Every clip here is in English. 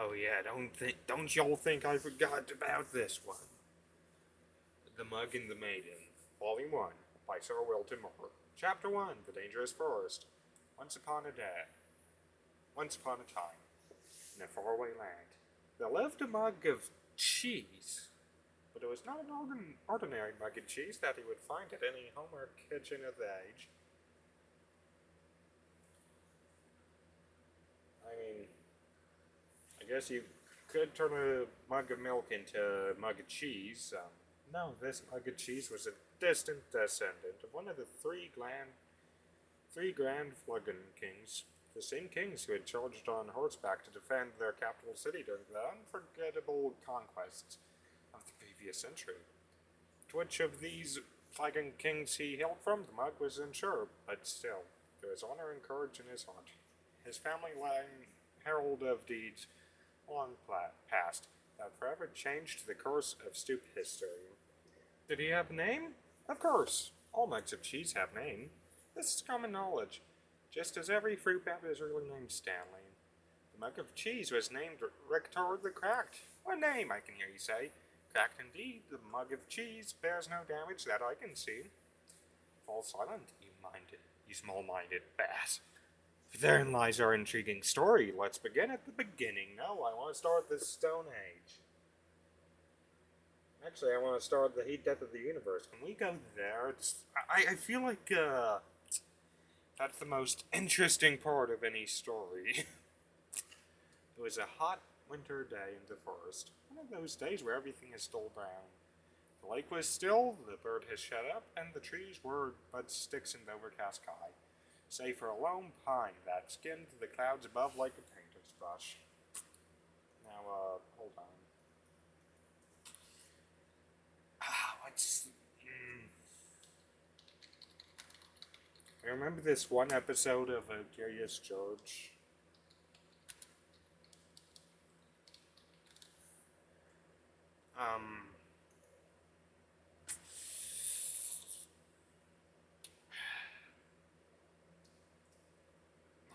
Oh yeah, don't y'all think I forgot about this one. The Mug and the Maiden, Volume 1, by Sir Wilton Moore. Chapter 1, The Dangerous Forest. Once upon a day, once upon a time, in a faraway land, there lived a mug of cheese. But it was not an ordinary mug of cheese that he would find at any home or kitchen of the age. I mean, I guess you could turn a mug of milk into a mug of cheese. No, this mug of cheese was a distant descendant of one of the three grand Fluggen kings, the same kings who had charged on horseback to defend their capital city during the unforgettable conquests of the previous century. To which of these Flaggen kings he hailed from, the mug was unsure, but still, there was honor and courage in his heart. His family line herald of deeds long past that forever changed the course of Stoop history. Did he have a name? Of course. All mugs of cheese have names. This is common knowledge, just as every fruit bat is really named Stanley. The mug of cheese was named Rector the Cracked. What name, I can hear you say. Cracked indeed, the mug of cheese bears no damage that I can see. Fall silent, you small-minded bass. Therein lies our intriguing story. Let's begin at the beginning. No, I want to start the Stone Age. Actually, I want to start the heat death of the universe. Can we go there? I feel like that's the most interesting part of any story. It was a hot winter day in the forest. One of those days where everything is dull brown. The lake was still, the bird had shut up, and the trees were but sticks in the overcast sky, save for a lone pine that skimmed the clouds above like a painter's brush. Now, hold on. What's... I remember this one episode of Curious George. Um...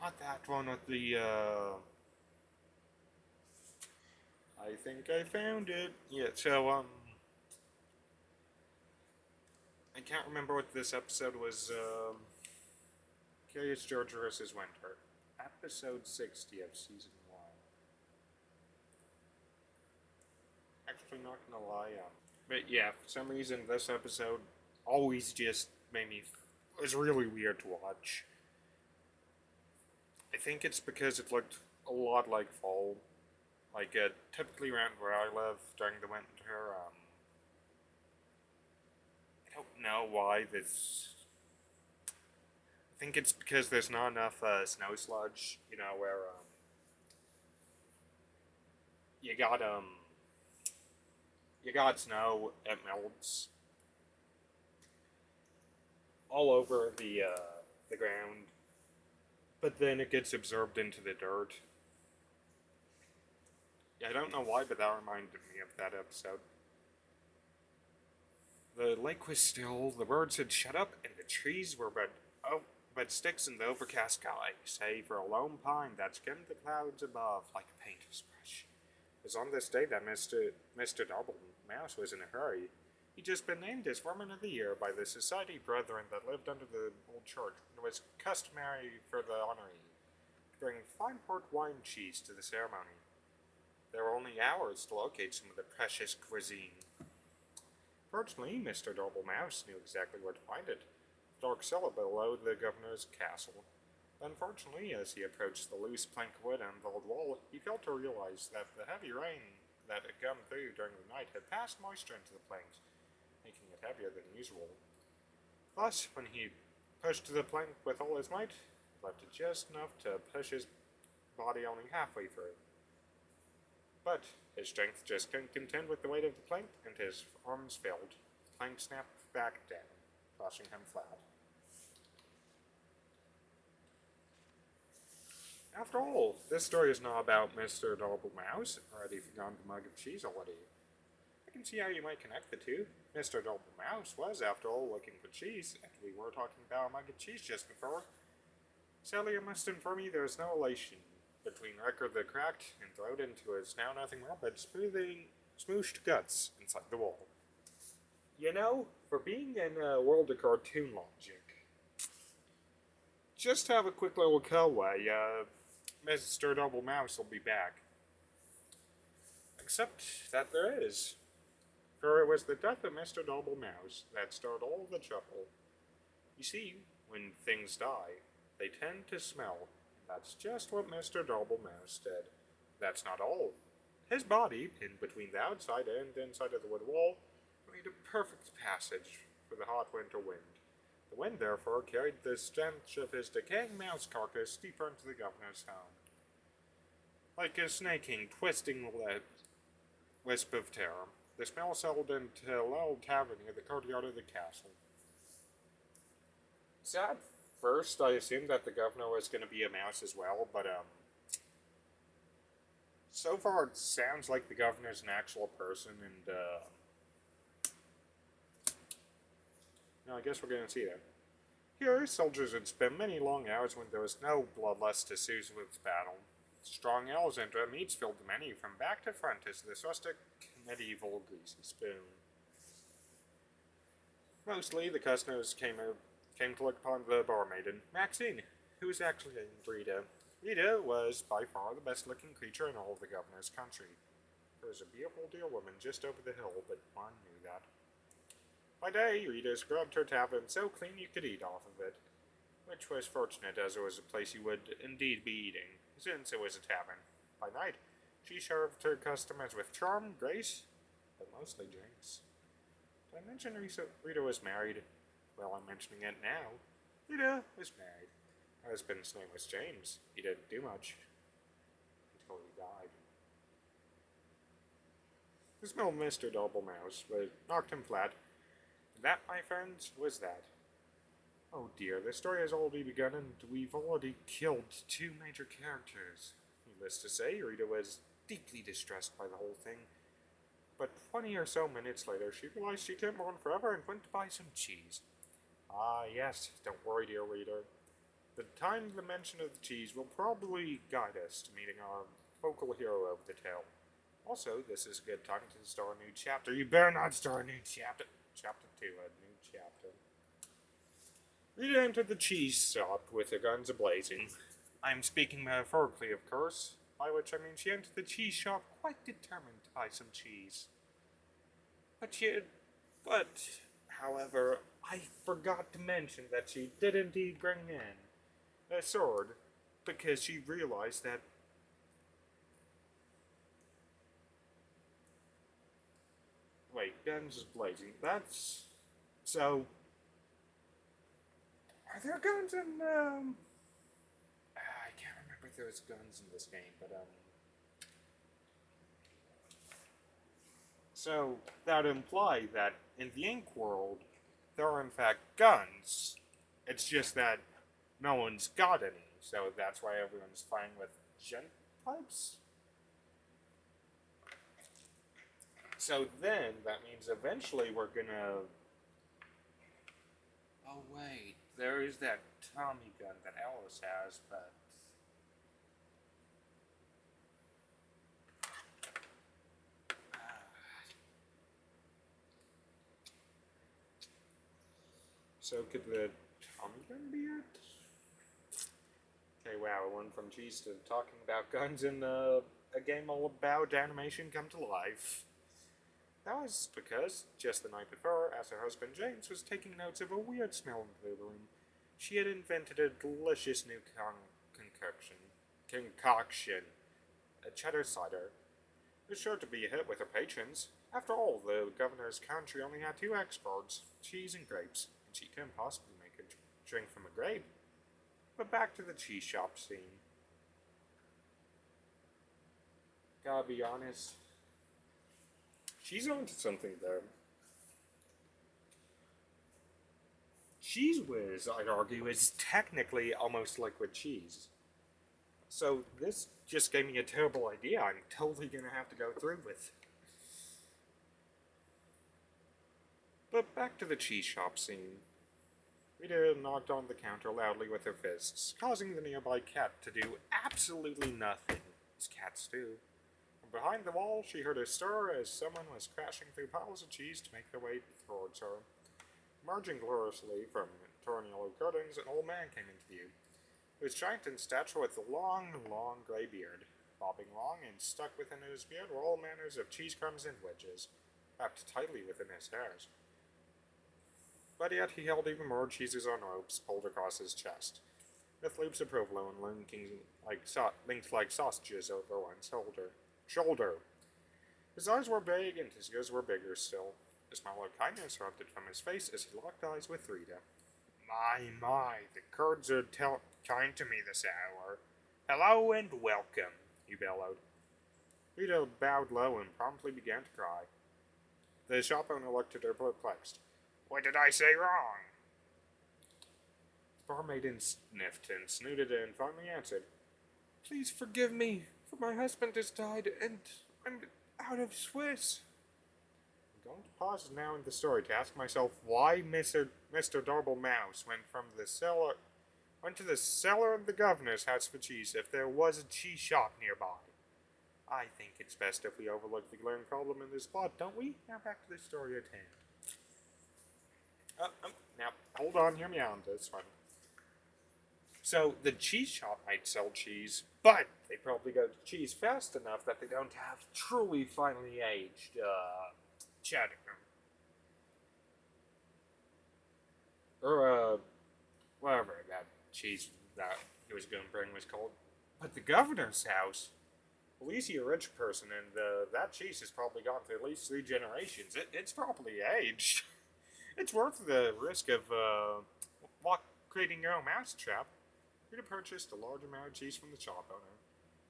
Not that one with the, I think I found it. Yeah, so, I can't remember what this episode was, Curious George vs. Winter. Episode 60 of Season 1. Actually, not gonna lie, but yeah, for some reason, this episode always just made me... It was really weird to watch. I think it's because it looked a lot like fall. Like, typically around where I live during the winter, I don't know why this... I think it's because there's not enough snow sludge, where you got you got snow, it melts all over the ground, but then it gets absorbed into the dirt. Yeah, I don't know why, but that reminded me of that episode. The lake was still, the birds had shut up, and the trees were but sticks in the overcast sky, save for a lone pine that skimmed the clouds above like a painter's brush. It was on this day that Mr. Double Mouse was in a hurry. He'd just been named as Foreman of the Year by the Society Brethren that lived under the old church, and it was customary for the honoree to bring fine port wine cheese to the ceremony. There were only hours to locate some of the precious cuisine. Fortunately, Mr. Double Mouse knew exactly where to find it. The dark cellar below the governor's castle. Unfortunately, as he approached the loose plank of wood on the old wall, he failed to realize that the heavy rain that had come through during the night had passed moisture into the planks, making it heavier than usual. Thus, when he pushed the plank with all his might, it left it just enough to push his body only halfway through. But his strength just couldn't contend with the weight of the plank, and his arms failed. The plank snapped back down, crushing him flat. After all, this story is not about Mr. Double Mouse. Already forgotten the mug of cheese already. I can see how you might connect the two. Mr. Double Mouse was, after all, looking for cheese, and we were talking about a mug of cheese just before. Sadly, I must inform you there is no relation between record the cracked and throw it into his now nothing more but smooshed guts inside the wall. You know, for being in a world of cartoon logic, just have a quick little cutaway. Mr. Double Mouse will be back. Except that there is. For it was the death of Mr. Double Mouse that started all the trouble. You see, when things die, they tend to smell, and that's just what Mr. Double Mouse did. That's not all. His body, pinned between the outside and inside of the wood wall, made a perfect passage for the hot winter wind. The wind, therefore, carried the stench of his decaying mouse carcass deeper into the governor's home. Like a snaking, twisting wisp of terror, the smell settled into a little tavern near the courtyard of the castle. So at first, I assumed that the governor was going to be a mouse as well, but so far it sounds like the governor's an actual person, and I guess we're going to see that. Here, soldiers would spend many long hours when there was no bloodlust to soothe with battle. Strong ales and meats filled the menu from back to front as this rustic, medieval greasy spoon. Mostly, the customers came to look upon the barmaiden, Maxine, who was actually named Rita. Rita was by far the best-looking creature in all of the governor's country. There was a beautiful dear woman just over the hill, but one knew that. By day, Rita scrubbed her tavern so clean you could eat off of it, which was fortunate as it was a place you would indeed be eating, since it was a tavern. By night, she served her customers with charm, grace, but mostly drinks. Did I mention Rita was married? Well, I'm mentioning it now. Rita was married. Her husband's name was James. He didn't do much until he died. The smell of Mr. Double Mouse knocked him flat. And that, my friends, was that. Oh dear, the story has already begun and we've already killed 2 major characters. Needless to say, Rita was deeply distressed by the whole thing. But 20 or so minutes later, she realized she couldn't mourn forever and went to buy some cheese. Ah, yes, don't worry, dear reader. The time the mention of the cheese will probably guide us to meeting our focal hero of the tale. Also, this is a good time to start a new chapter. You better not start a new chapter. Chapter 2, a new chapter. Rita entered the cheese shop with her guns a-blazing. I'm speaking metaphorically, of course, by which I mean she entered the cheese shop quite determined to buy some cheese. However, I forgot to mention that she did indeed bring in a sword, because she realized that guns is blazing. That's so. Are there guns in I can't remember if there's guns in this game, but so that would imply that in the Ink world there are in fact guns. It's just that no one's got any, so that's why everyone's fighting with gent pipes. So then, that means eventually we're gonna... Oh wait, there is that Tommy gun that Alice has, but... So could the Tommy gun be it? Okay, wow, I went from cheese to talking about guns in a game all about animation come to life. That was because, just the night before, as her husband James was taking notes of a weird smell in the room, she had invented a delicious new concoction, a cheddar cider. It was sure to be a hit with her patrons. After all, the governor's country only had 2 exports, cheese and grapes, and she couldn't possibly make a drink from a grape. But back to the cheese shop scene. Gotta be honest, she's onto something there. Cheese whiz, I'd argue, is technically almost liquid cheese. So this just gave me a terrible idea I'm totally gonna have to go through with. But back to the cheese shop scene. Rita knocked on the counter loudly with her fists, causing the nearby cat to do absolutely nothing, as cats do. From behind the wall, she heard a stir as someone was crashing through piles of cheese to make their way towards her. Emerging gloriously from torn yellow curtains, an old man came into view. He was giant in stature with a long, long grey beard. Bobbing long and stuck within his beard were all manners of cheese crumbs and wedges, wrapped tightly within his hairs. But yet he held even more cheeses on ropes pulled across his chest, with loops of provolone linked like sausages over one shoulder. His eyes were big, and his ears were bigger still. A smile of kindness erupted from his face as he locked eyes with Rita. My, the Kurds are kind to me this hour. Hello and welcome, he bellowed. Rita bowed low and promptly began to cry. The shop owner looked at her perplexed. What did I say wrong? The barmaiden sniffed and snooted and finally answered. Please forgive me, for my husband has died and I'm out of Swiss. I'm going to pause now in the story to ask myself why Mr. Darble Mouse went to the cellar of the governor's house for cheese if there was a cheese shop nearby. I think it's best if we overlook the glaring problem in this plot, don't we? Now back to the story at hand. Now, hold on, hear me on this one. So, the cheese shop might sell cheese, but they probably go to cheese fast enough that they don't have truly finely aged, cheddar. Or, whatever that cheese that he was going to bring was called. But the governor's house, at least you're a rich person, and that cheese has probably gone through at least 3 generations. It's probably aged. It's worth the risk of creating your own mousetrap. Rita purchased a large amount of cheese from the shop owner.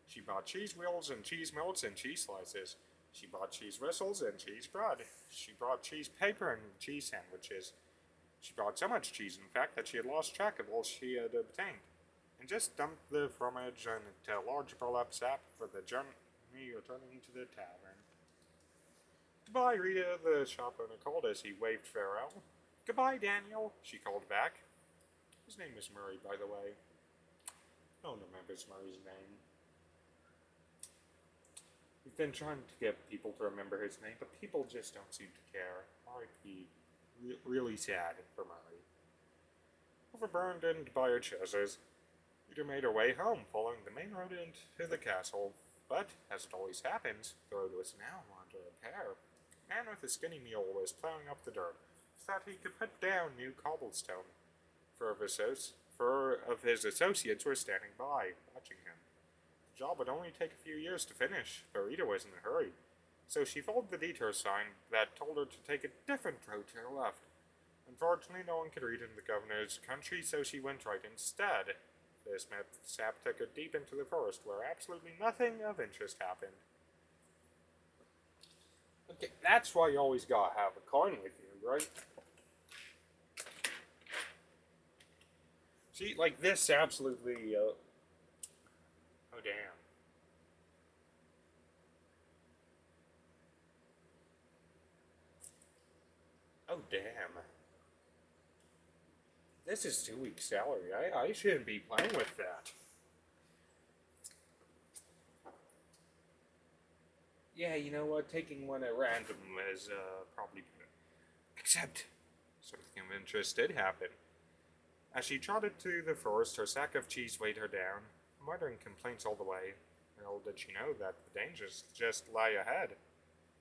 She bought cheese wheels and cheese melts and cheese slices. She bought cheese whistles and cheese bread. She bought cheese paper and cheese sandwiches. She bought so much cheese, in fact, that she had lost track of all she had obtained, and just dumped the fromage into a large burlap sack for the journey returning to the tavern. Goodbye, Rita, the shop owner called as he waved farewell. Goodbye, Daniel, she called back. His name was Murray, by the way. No one remembers Murray's name. We've been trying to get people to remember his name, but people just don't seem to care. R.I.P. Really sad for Murray. Overburned and by her choosers, Rita made her way home, following the main road into the castle. But, as it always happens, the road was now under repair. A man with a skinny mule was plowing up the dirt, so that he could put down new cobblestone. Four of his associates were standing by, watching him. The job would only take a few years to finish, but Rita was in a hurry, so she followed the detour sign that told her to take a different road to her left. Unfortunately, no one could read in the governor's country, so she went right instead. This mishap took her deep into the forest, where absolutely nothing of interest happened. Okay, that's why you always gotta have a coin with you, right? See, like this absolutely, oh damn. Oh damn. This is 2 weeks salary. I shouldn't be playing with that. Yeah, you know what? Taking one at random is probably better. Except, something of interest did happen. As she trotted through the forest, her sack of cheese weighed her down, muttering complaints all the way. Little did she know that the dangers just lie ahead.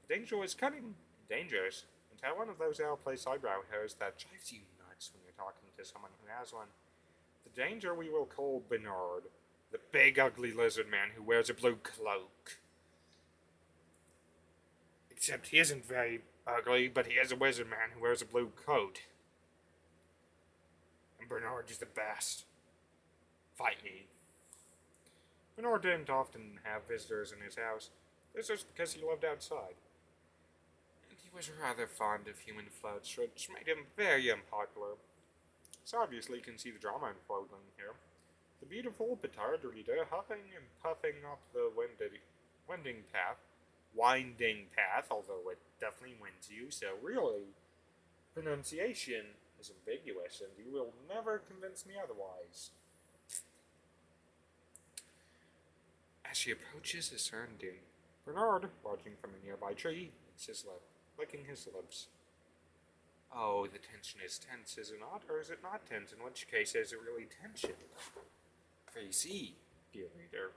The danger was cunning, dangerous, and had one of those out-of-place eyebrow hairs that drives you nuts when you're talking to someone who has one. The danger we will call Bernard, the big ugly lizard man who wears a blue cloak. Except he isn't very ugly, but he is a wizard man who wears a blue coat. And Bernard is the best. Fight me. Bernard didn't often have visitors in his house. This was because he lived outside. And he was rather fond of human flesh, which made him very unpopular. So obviously you can see the drama unfolding here. The beautiful but tired Rita, huffing and puffing up the winding path, although it definitely wins you, so really, pronunciation is ambiguous, and you will never convince me otherwise. As she approaches a certain dune, Bernard, watching from a nearby tree, licks his lip, licking his lips. Oh, the tension is tense, is it not? Or is it not tense? In which case, is it really tension? For you see, dear reader,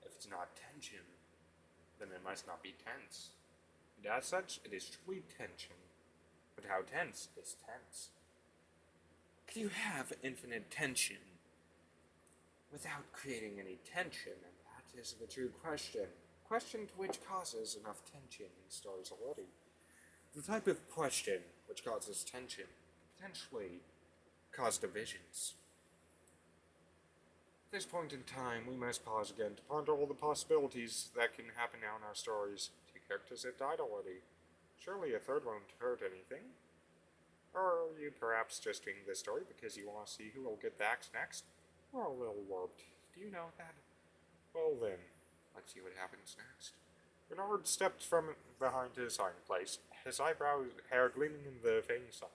if it's not tension, then it must not be tense. And as such, it is truly tension. But how tense is tense? Can you have infinite tension without creating any tension? And that is the true question. Question to which causes enough tension in stories already. The type of question which causes tension potentially cause divisions. At this point in time, we must pause again to ponder all the possibilities that can happen now in our stories. 2 characters have died already. Surely a third won't hurt anything. Or are you perhaps just doing this story because you want to see who will get the axe next? We're a little warped. Do you know that? Well then, let's see what happens next. Bernard stepped from behind his hiding place, his eyebrows hair gleaming in the fading sun.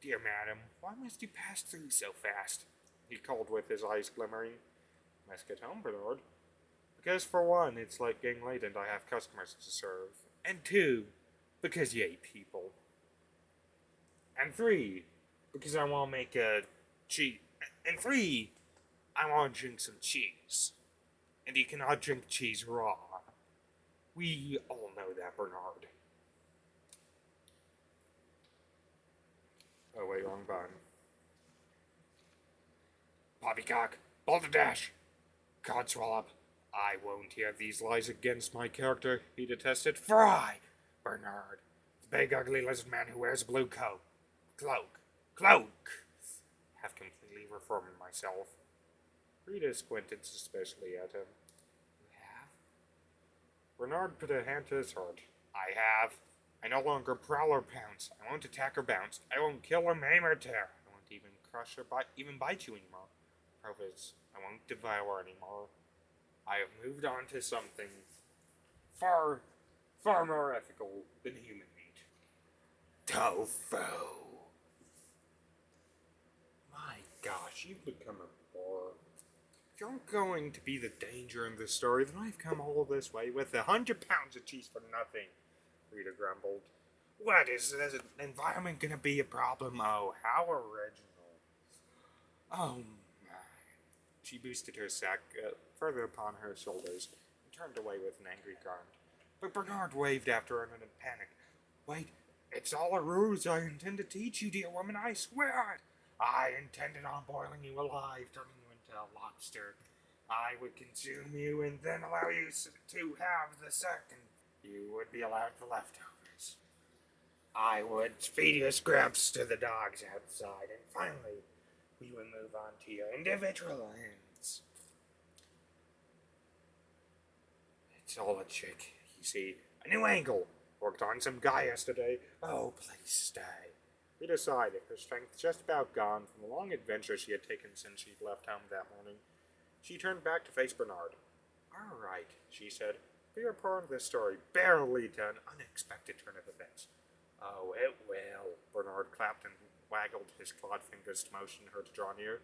Dear madam, why must you pass through so fast? He called with his eyes glimmering. Must get home, Bernard. Because for one, it's like getting late and I have customers to serve. And 2, because you hate people. And 3, because I want to make a cheese. And 3, I want to drink some cheese. And you cannot drink cheese raw. We all know that, Bernard. Oh wait, wrong button. Poppycock, balderdash, codswallop. I won't hear these lies against my character, he detested. Fry, Bernard, the big ugly lizard man who wears a blue coat. Cloak. Have completely reformed myself. Rita squinted suspiciously at him. You have? Bernard put a hand to his heart. I have. I no longer prowl or pounce. I won't attack or bounce. I won't kill or maim or tear. I won't even crush or even bite you anymore. Provis, I won't devour anymore. I have moved on to something far more ethical than human meat. Tofu. My gosh, you've become a bore. If you're going to be the danger in this story, then I've come all this way with 100 pounds of cheese for nothing, Rita grumbled. What is this environment gonna be a problem? Oh, how original. Oh my. She boosted her sack further upon her shoulders and turned away with an angry grunt. But Bernard waved after her in a panic. Wait, it's all a ruse. I intend to teach you, dear woman, I swear it. I intended on boiling you alive, turning you into a lobster. I would consume you and then allow you to have the second. You would be allowed the leftovers. I would feed your scraps to the dogs outside, and finally, we would move on to your individual ends. It's all a trick, you see. A new angle. Worked on some guy yesterday. Oh, please stay. Rita sighed, her strength just about gone from the long adventure she had taken since she'd left home that morning. She turned back to face Bernard. All right, she said. We are part of this story. Barely to an unexpected turn of events. Oh, it will. Bernard clapped and waggled his clawed fingers to motion her to draw near.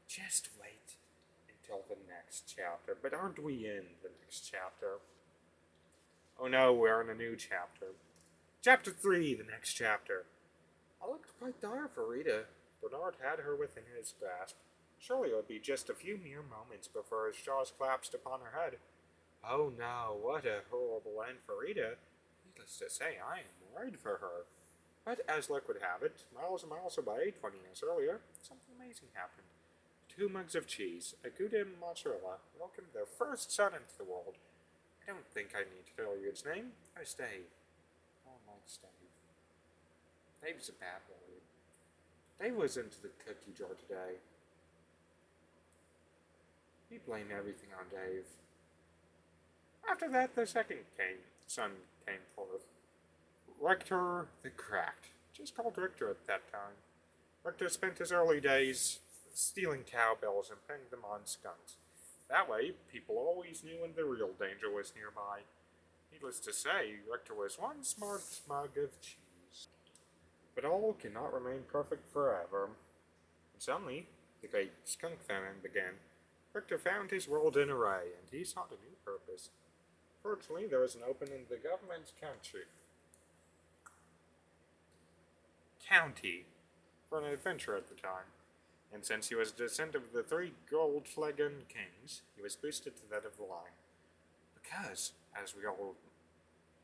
Just wait until the next chapter. But aren't we in the next chapter? Oh no, we're in a new chapter. Chapter 3, the next chapter. I looked quite dire for Rita. Bernard had her within his grasp. Surely it would be just a few mere moments before his jaws collapsed upon her head. Oh no, what a horrible end for Rita. Needless to say, I am worried for her. But as luck would have it, miles and miles away, 20 years earlier, something amazing happened. 2 mugs of cheese, a Gouda and mozzarella, welcomed their first son into the world. I don't think I need to tell you its name. It was Dave. Oh, my Dave. Dave's a bad boy. Dave was into the cookie jar today. He blamed everything on Dave. After that, the second son came forth. Rector the Cracked. Just called Richter at that time. Richter spent his early days stealing cowbells and putting them on skunks. That way, people always knew when the real danger was nearby. Needless to say, Richter was one smart mug of cheese. But all cannot remain perfect forever. And suddenly, the great skunk famine began. Richter found his world in array, and he sought a new purpose. Fortunately, there was an opening in the government's county for an adventure at the time. And since he was a descendant of the three gold-flagon kings, he was boosted to that of the line. Because, as we all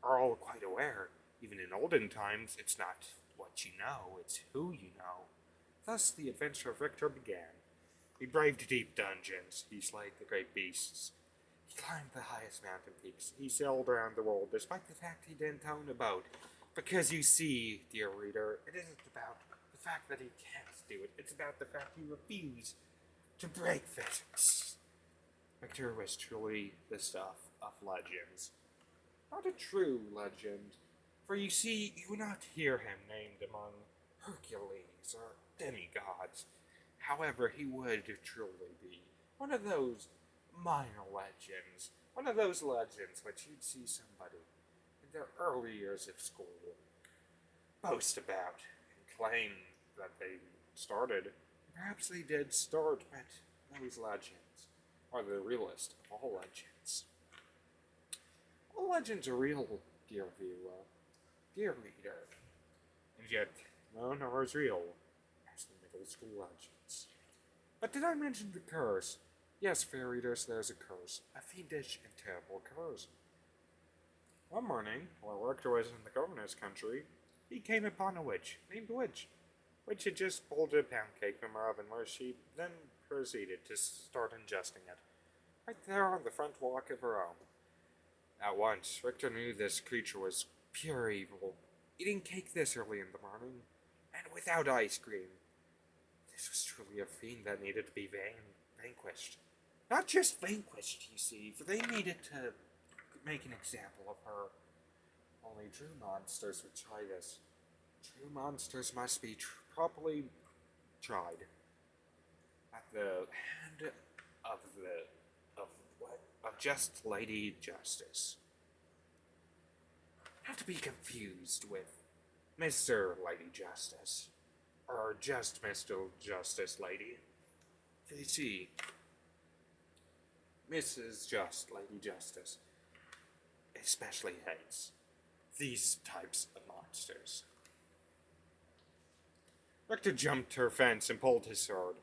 are all quite aware, even in olden times, it's not what you know, it's who you know. Thus, the adventure of Richter began. He braved deep dungeons, he slayed the great beasts, he climbed the highest mountain peaks, he sailed around the world despite the fact he didn't own a boat. Because you see, dear reader, it isn't about the fact that he can't do it, it's about the fact he refused to break physics. Richter was truly the stuff of legends. Not a true legend, for you see, you would not hear him named among Hercules or demigods. However, he would truly be one of those minor legends, one of those legends which you'd see somebody in their early years of school boast about and claim that they started. Perhaps they did start, but those legends are the realest of all legends. All legends are real, dear viewer, dear reader, and yet none are as real as the middle school legends. But did I mention the curse? Yes, fair readers, there's a curse, a fiendish and terrible curse. One morning, while Richter was in the governor's country, he came upon a witch named Witch. Witch had just pulled a pound cake from her oven where she then proceeded to start ingesting it, right there on the front walk of her home. At once, Richter knew this creature was pure evil, eating cake this early in the morning, and without ice cream. This was truly a fiend that needed to be vanquished. Not just vanquished, you see, for they needed to make an example of her. Only true monsters would try this. True monsters must be properly tried at the hand of just Lady Justice. Not to be confused with Mr. Lady Justice, or just Mr. Justice Lady. You see, Mrs. Lady Justice especially hates these types of monsters. Richter jumped her fence and pulled his sword.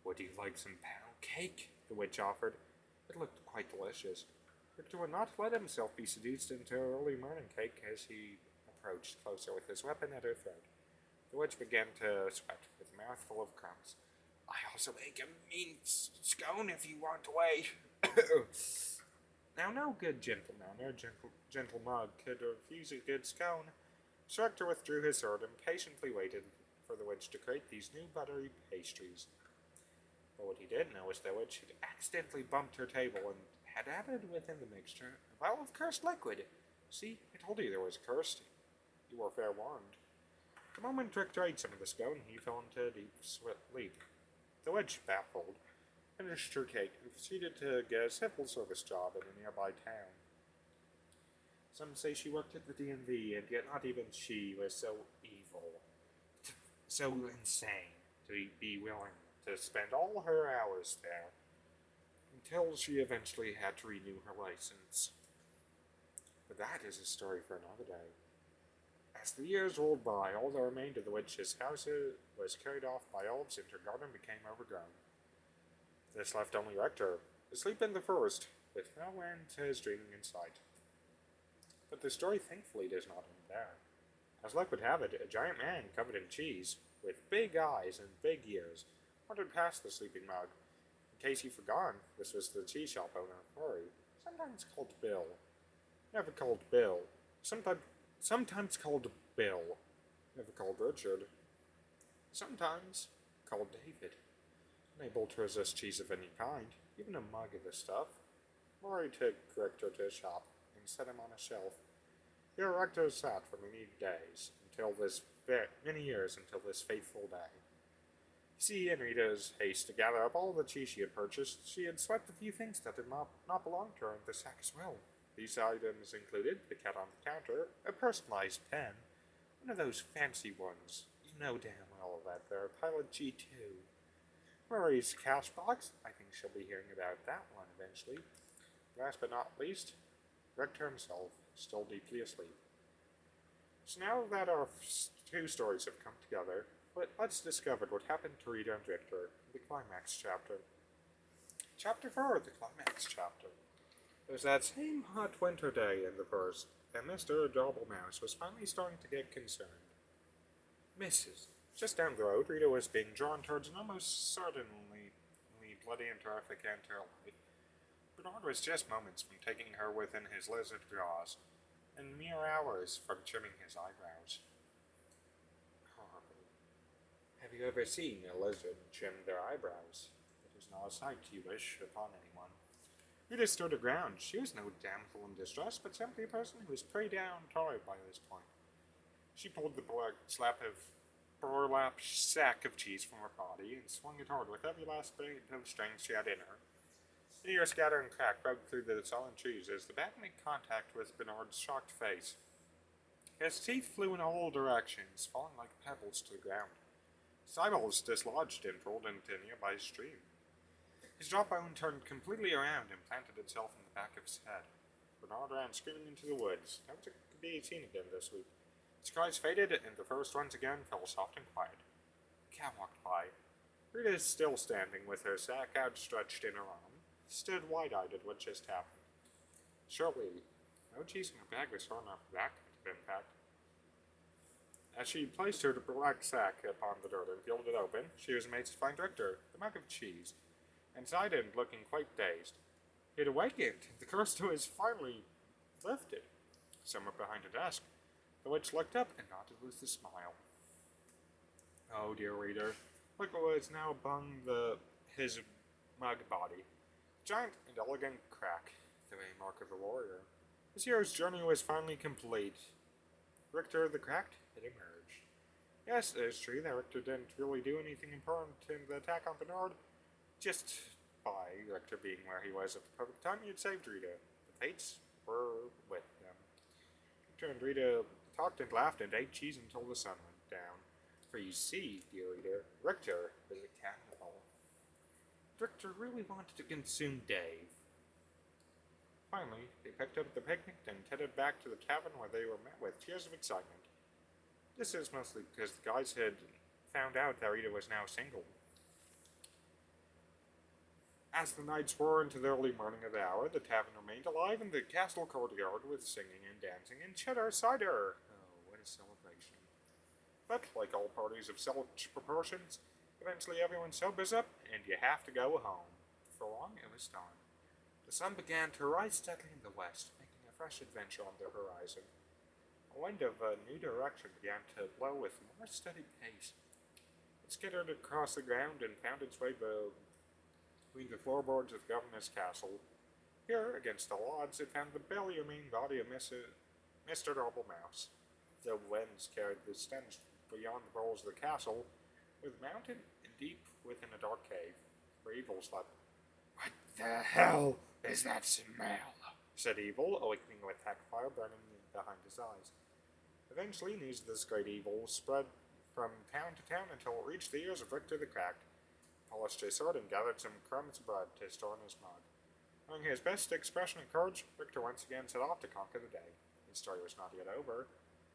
Would you like some pound cake? The witch offered. It looked quite delicious. Richter would not let himself be seduced into early morning cake as he approached closer with his weapon at her throat. The witch began to sweat with a mouthful of crumbs. I also make a mean scone if you want to wait. Now, no good gentleman or gentle mug could refuse a good scone. Richter withdrew his sword and patiently waited for the witch to create these new buttery pastries. But what he didn't know was the witch had accidentally bumped her table and had added within the mixture a vial of cursed liquid. See, I told you there was cursed. You were fair warned. The moment Richter ate some of the scone, he fell into a deep sleep. The witch, baffled, finished her cake and proceeded to get a civil service job in a nearby town. Some say she worked at the DMV, and yet not even she was so evil, so insane, to be willing to spend all her hours there, until she eventually had to renew her license. But that is a story for another day. As the years rolled by, all that remained of the witch's house was carried off by elves, and her garden became overgrown. This left only Richter, asleep in the forest, with no end to his dreaming in sight. But the story thankfully does not end there. As luck would have it, a giant man covered in cheese, with big eyes and big ears, wandered past the sleeping mug. In case you've forgotten, this was the cheese shop owner, Rory, sometimes called Bill. Never called Bill. Sometimes called Bill. Never called Richard. Sometimes called David. Unable to resist cheese of any kind, even a mug of the stuff, Rory took Richter to his shop and set him on a shelf. Here Richter sat for many years until this fateful day. You see, in Rita's haste to gather up all the cheese she had purchased, she had swept a few things that did not belong to her in the sack as well. These items included the cat on the counter, a personalized pen, One of those fancy ones. You know damn well that they're a Pilot G2. Murray's cash box. I think she'll be hearing about that one eventually. Last but not least, Richter himself, still deeply asleep. So now that our two stories have come together, let's discover what happened to Rita and Richter in the climax chapter. Chapter 4, the climax chapter. It was that same hot winter day in the first, and Mr. Doublemouse was finally starting to get concerned. Mrs. Just down the road, Rita was being drawn towards an almost certainly bloody and terrific end to her life. Bernard was just moments from taking her within his lizard jaws, and mere hours from trimming his eyebrows. Horrible. Have you ever seen a lizard trim their eyebrows? It is not a sight you wish upon anyone. Rita stood her ground. She was no damsel in distress, but simply a person who was pretty down tired by this point. She pulled the burlap sack of cheese from her body and swung it hard with every last bit of strength she had in her. The ear scattering crack broke through the sullen trees as the bat made contact with Bernard's shocked face. His teeth flew in all directions, falling like pebbles to the ground. His eyeballs dislodged and rolled into a nearby stream. His jawbone turned completely around and planted itself in the back of his head. Bernard ran screaming into the woods. Never to be seen again this week. His cries faded, and the first ones again fell soft and quiet. A cat walked by. Rita, still standing with her sack outstretched in her arm, stood wide-eyed at what just happened. Surely, no cheese in her bag was far enough for that to impact. As she placed her black sack upon the dirt and peeled it open, she was amazed to find Richter, the mug of cheese, inside and looking quite dazed. He had awakened. The curse to his finally lifted. Somewhere behind a desk, the witch looked up and nodded with a smile. Oh, dear reader, look what was now upon his mug body. Giant and elegant crack, the very mark of a warrior. This hero's journey was finally complete. Richter the Cracked had emerged. Yes, it is true that Richter didn't really do anything important in the attack on Bernard. Just by Richter being where he was at the perfect time, he had saved Rita. The fates were with them. Richter and Rita talked and laughed and ate cheese until the sun went down. For you see, dear reader, Richter was a cannibal. Richter really wanted to consume Dave. Finally, they picked up the picnic and headed back to the tavern where they were met with tears of excitement. This is mostly because the guys had found out that Rita was now single. As the nights wore into the early morning of the hour, the tavern remained alive in the castle courtyard with singing and dancing and cheddar cider. Oh, what a celebration. But, like all parties of such proportions, eventually everyone sobers up and you have to go home. For long, it was dawn. The sun began to rise steadily in the west, making a fresh adventure on the horizon. A wind of a new direction began to blow with a more steady pace. It skittered across the ground and found its way between the floorboards of the governor's castle. Here, against all odds, it found the barely remaining body of Mr. Doublemouse. The winds carried the stench beyond the walls of the castle, with mountain and deep within a dark cave, where Evil slept. "What the hell is that smell?" said Evil, awakening with fire burning behind his eyes. Eventually, news of this great evil spread from town to town until it reached the ears of Richter the Cracked. He polished his sword and gathered some crumbs of bread to store in his mug. Showing his best expression and courage, Richter once again set off to conquer the day. His story was not yet over.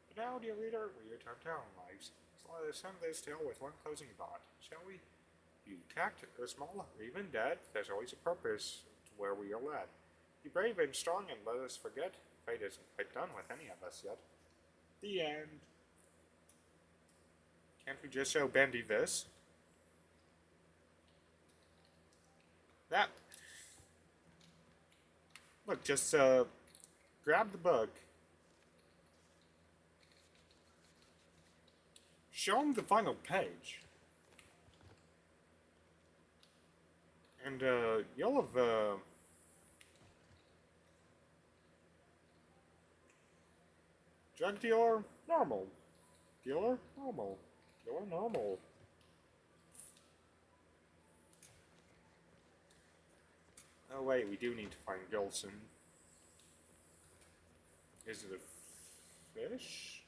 But now, dear reader, we return to our own lives. So let us end this tale with one closing thought, shall we? Be cracked or small, or even dead, there's always a purpose to where we are led. Be brave and strong, and let us forget fate isn't quite done with any of us yet. The end. Can't we just show Bendy this? That. Look, just grab the book. Show him the final page. And you'll have drug dealer, normal. Dealer, normal. Dealer, normal. Oh wait, we do need to find Gilson. Is it a fish?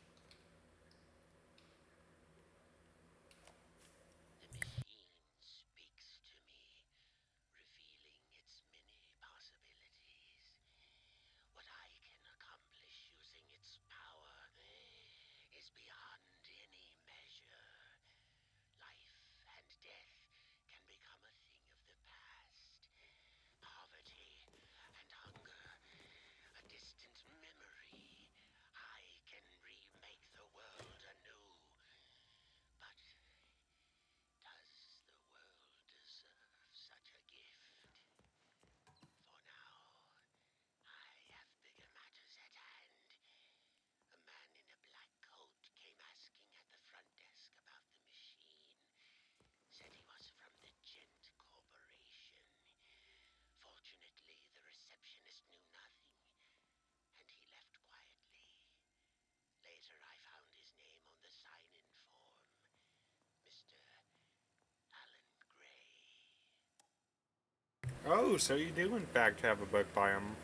Oh, so you do in fact have a book by him.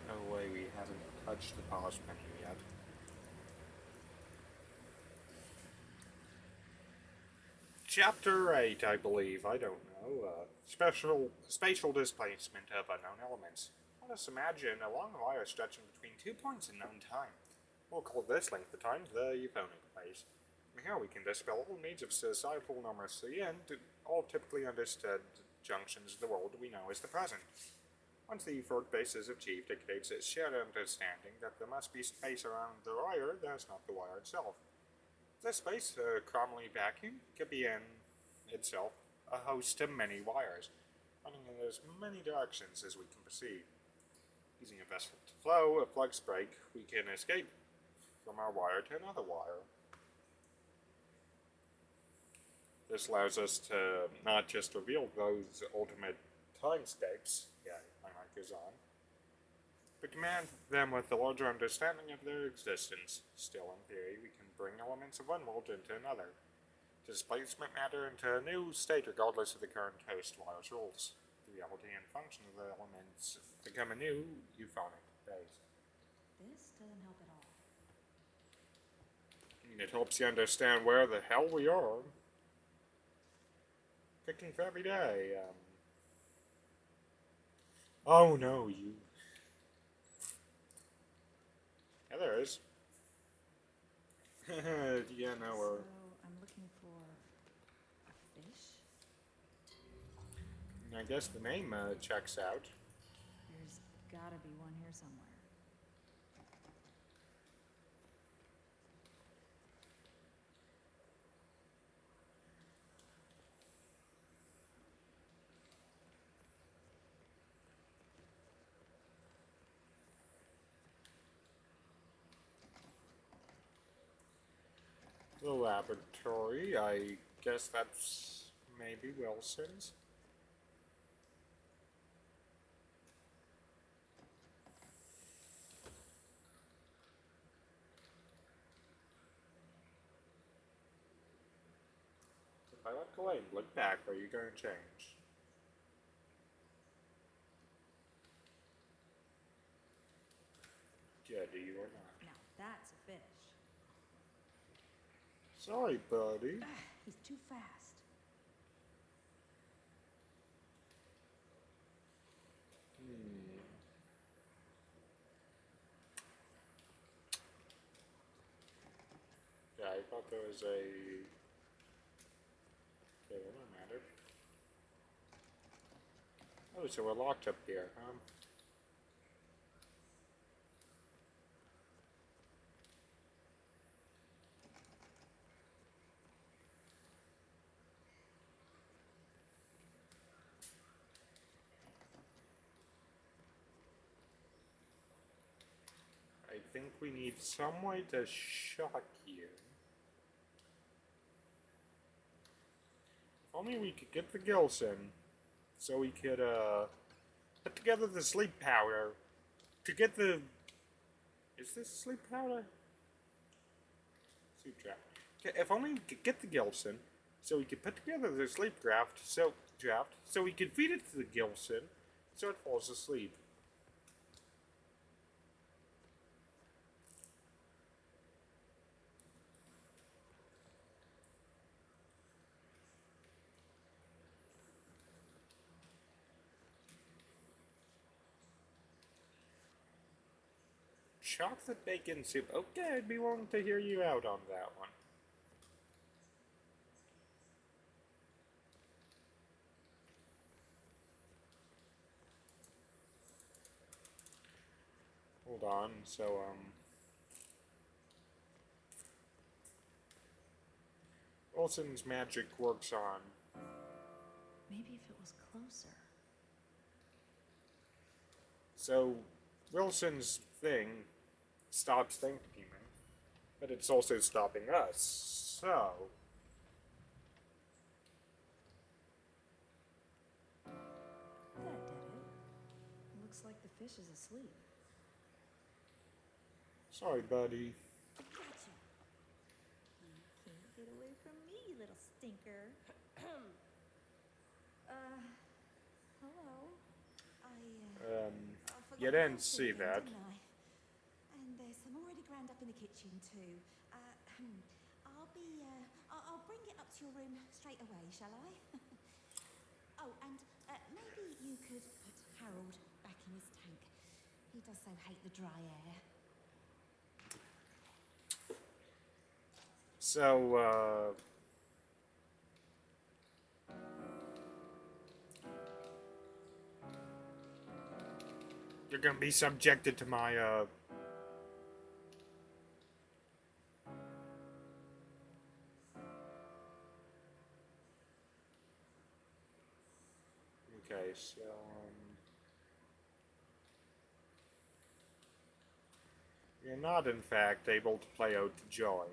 Oh wait, we haven't touched the pause menu yet. Chapter 8, I believe. I don't know. Spatial displacement of unknown elements. Let us imagine a long wire stretching between 2 points in known time. We'll call this length of time the euphonic phase. Here we can dispel all needs of societal normalcy and all typically understood junctions of the world we know as the present. Once the euphoric base is achieved, it creates a shared understanding that there must be space around the wire that's not the wire itself. This space, a Cromley vacuum, could be in itself a host of many wires, running in as many directions as we can perceive. Using a vessel to flow a flux break, we can escape from our wire to another wire. This allows us to not just reveal those ultimate timescapes, yeah, my mic is on, but command them with a larger understanding of their existence. Still, in theory, we can bring elements of one world into another, displacement matter into a new state regardless of the current host wire's rules. The reality and function of the elements become a new euphonic base. This doesn't help at all. It helps you understand where the hell we are. Cooking for every day. Oh no, you. Yeah, there is. Yeah, no, So I'm looking for a fish. I guess the name checks out. There's gotta be one here somewhere. The laboratory, I guess that's maybe Wilson's. If I look away and look back, are you going to change? Yeah, do you or not? Now that's a fish. Sorry, buddy. He's too fast. Yeah, I thought there was a. Okay, it don't matter. Oh, so we're locked up here, huh? I think we need some way to shock you. If only we could get the Gilson, so we could put together the sleep powder to get the. Is this sleep powder? Sleep draft. Okay, if only we could get the Gilson, so we could put together the sleep draft, so we could feed it to the Gilson, so it falls asleep. Chocolate bacon soup. Okay, I'd be willing to hear you out on that one. Hold on, so, Olsen's magic works on. Maybe if it was closer. So, Wilson's thing stops thinking, but it's also stopping us. So, That did it. Looks like the fish is asleep. sorry, buddy. Gotcha. You can't get away stinker. Hello. I forgot You the didn't house see again, that. didn't I? And there's some already ground up in the kitchen too. I'll bring it up to your room straight away, shall I? Oh, and maybe you could put Harold back in his tank. He does so hate the dry air. So, you're gonna be subjected to my, okay, so, you're not, in fact, able to play Ode to Joy.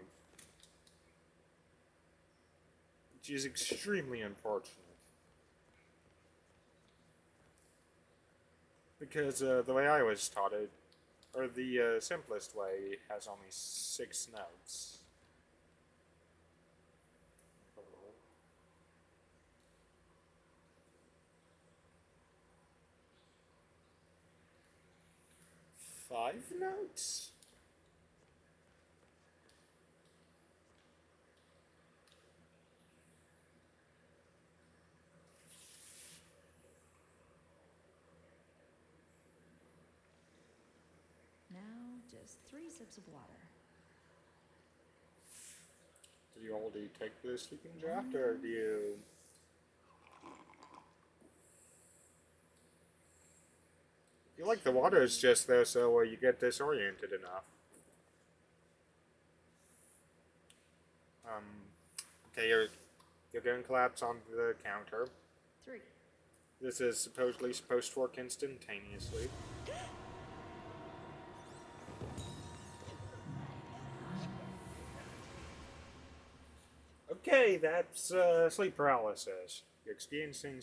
Which is extremely unfortunate. Because, the way I was taught it, or the, simplest way, has only 6 notes. Five notes? Now, just 3 sips of water. Do you already take the sleeping draft, or do you... I feel like the water is just there so you get disoriented enough. Okay, you're going to collapse onto the counter. 3. This is supposedly supposed to work instantaneously. Okay, that's sleep paralysis. You're experiencing